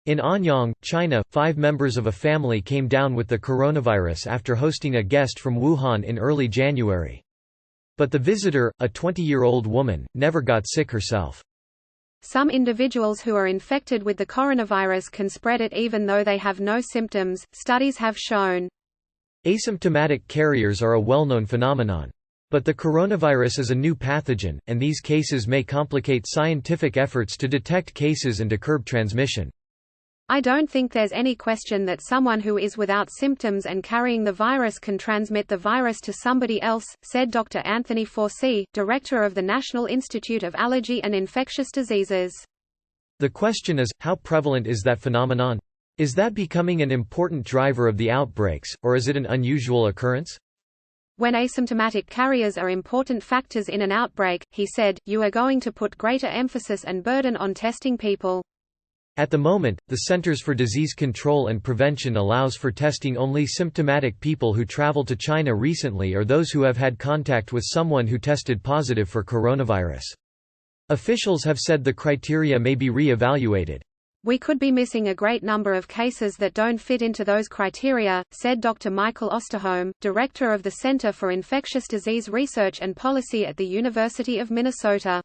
In Anyang, China, 5 members of a family came down with the coronavirus after hosting a guest from Wuhan in early January. But the visitor, a 20-year-old woman, never got sick herself. Some individuals who are infected with the coronavirus can spread it even though they have no symptoms, studies have shown. Asymptomatic carriers are a well-known phenomenon. But the coronavirus is a new pathogen, and these cases may complicate scientific efforts to detect cases and to curb transmission. I don't think there's any question that someone who is without symptoms and carrying the virus can transmit the virus to somebody else, said Dr. Anthony Fauci, director of the National Institute of Allergy and Infectious Diseases. The question is, how prevalent is that phenomenon? Is that becoming an important driver of the outbreaks, or is it an unusual occurrence? When asymptomatic carriers are important factors in an outbreak, he said, you are going to put greater emphasis and burden on testing people. At the moment, the Centers for Disease Control and Prevention allows for testing only symptomatic people who travel to China recently or those who have had contact with someone who tested positive for coronavirus. Officials have said the criteria may be re-evaluated. We could be missing a great number of cases that don't fit into those criteria, said Dr. Michael Osterholm, director of the Center for Infectious Disease Research and Policy at the University of Minnesota.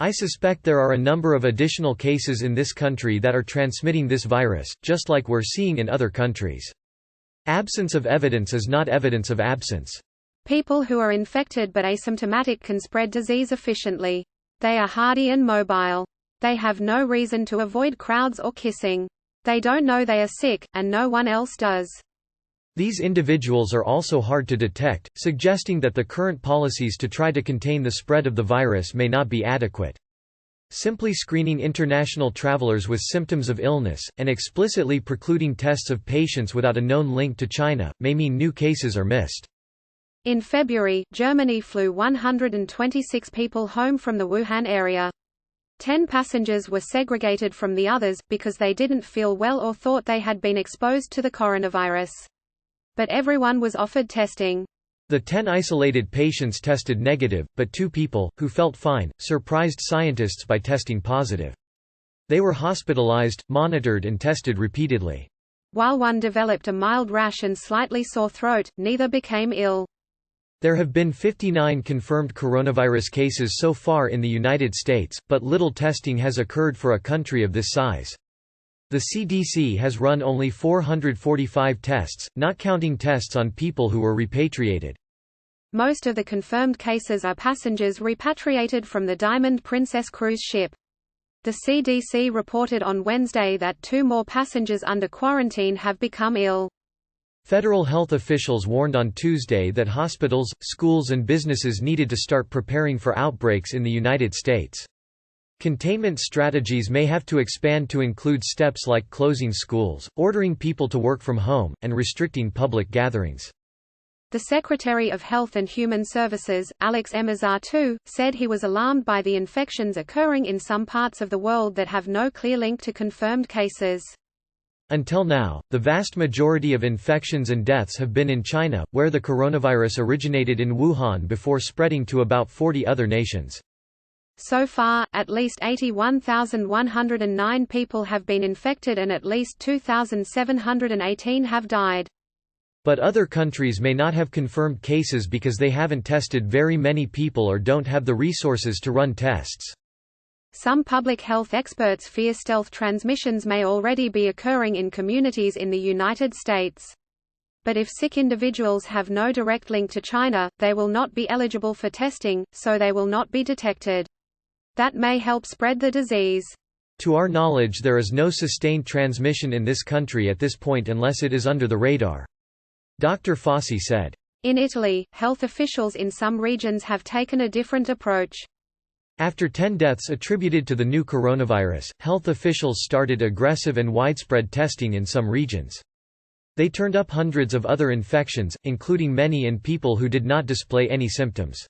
I suspect there are a number of additional cases in this country that are transmitting this virus, just like we're seeing in other countries. Absence of evidence is not evidence of absence. People who are infected but asymptomatic can spread disease efficiently. They are hardy and mobile. They have no reason to avoid crowds or kissing. They don't know they are sick, and no one else does. These individuals are also hard to detect, suggesting that the current policies to try to contain the spread of the virus may not be adequate. Simply screening international travelers with symptoms of illness, and explicitly precluding tests of patients without a known link to China, may mean new cases are missed. In February, Germany flew 126 people home from the Wuhan area. 10 passengers were segregated from the others, because they didn't feel well or thought they had been exposed to the coronavirus. But everyone was offered testing. The 10 isolated patients tested negative, but 2 people, who felt fine, surprised scientists by testing positive. They were hospitalized, monitored and tested repeatedly. While one developed a mild rash and slightly sore throat, neither became ill. There have been 59 confirmed coronavirus cases so far in the United States, but little testing has occurred for a country of this size. The CDC has run only 445 tests, not counting tests on people who were repatriated. Most of the confirmed cases are passengers repatriated from the Diamond Princess cruise ship. The CDC reported on Wednesday that 2 more passengers under quarantine have become ill. Federal health officials warned on Tuesday that hospitals, schools and businesses needed to start preparing for outbreaks in the United States. Containment strategies may have to expand to include steps like closing schools, ordering people to work from home, and restricting public gatherings. The Secretary of Health and Human Services, Alex Emazar, said he was alarmed by the infections occurring in some parts of the world that have no clear link to confirmed cases. Until now, the vast majority of infections and deaths have been in China, where the coronavirus originated in Wuhan before spreading to about 40 other nations. So far, at least 81,109 people have been infected and at least 2,718 have died. But other countries may not have confirmed cases because they haven't tested very many people or don't have the resources to run tests. Some public health experts fear stealth transmissions may already be occurring in communities in the United States. But if sick individuals have no direct link to China, they will not be eligible for testing, so they will not be detected. That may help spread the disease. To our knowledge, there is no sustained transmission in this country at this point unless it is under the radar. Dr. Fauci said. In Italy, health officials in some regions have taken a different approach. After 10 deaths attributed to the new coronavirus, health officials started aggressive and widespread testing in some regions. They turned up hundreds of other infections, including many in people who did not display any symptoms.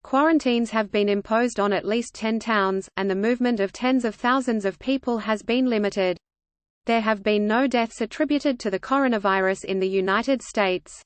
Quarantines have been imposed on at least 10 towns, and the movement of tens of thousands of people has been limited. There have been no deaths attributed to the coronavirus in the United States.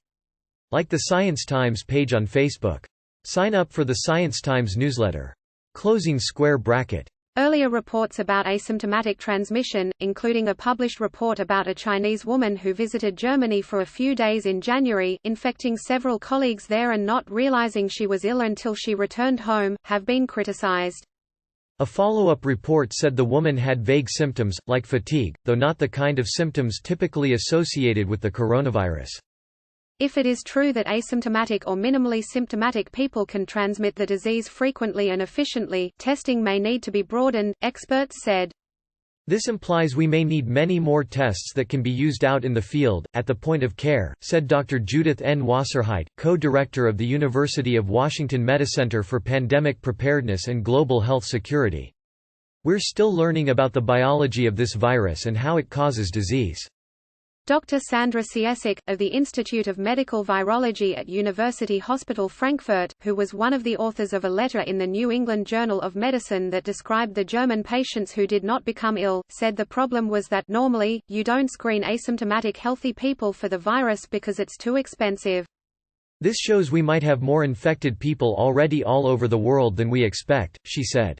Like the Science Times page on Facebook. Sign up for the Science Times newsletter. Closing square bracket. Earlier reports about asymptomatic transmission, including a published report about a Chinese woman who visited Germany for a few days in January, infecting several colleagues there and not realizing she was ill until she returned home, have been criticized. A follow-up report said the woman had vague symptoms, like fatigue, though not the kind of symptoms typically associated with the coronavirus. If it is true that asymptomatic or minimally symptomatic people can transmit the disease frequently and efficiently, testing may need to be broadened, experts said. This implies we may need many more tests that can be used out in the field, at the point of care, said Dr. Judith N. Wasserheit, co-director of the University of Washington Medicenter for Pandemic Preparedness and Global Health Security. We're still learning about the biology of this virus and how it causes disease. Dr. Sandra Ciesic, of the Institute of Medical Virology at University Hospital Frankfurt, who was one of the authors of a letter in the New England Journal of Medicine that described the German patients who did not become ill, said the problem was that, normally, you don't screen asymptomatic healthy people for the virus because it's too expensive. This shows we might have more infected people already all over the world than we expect, she said.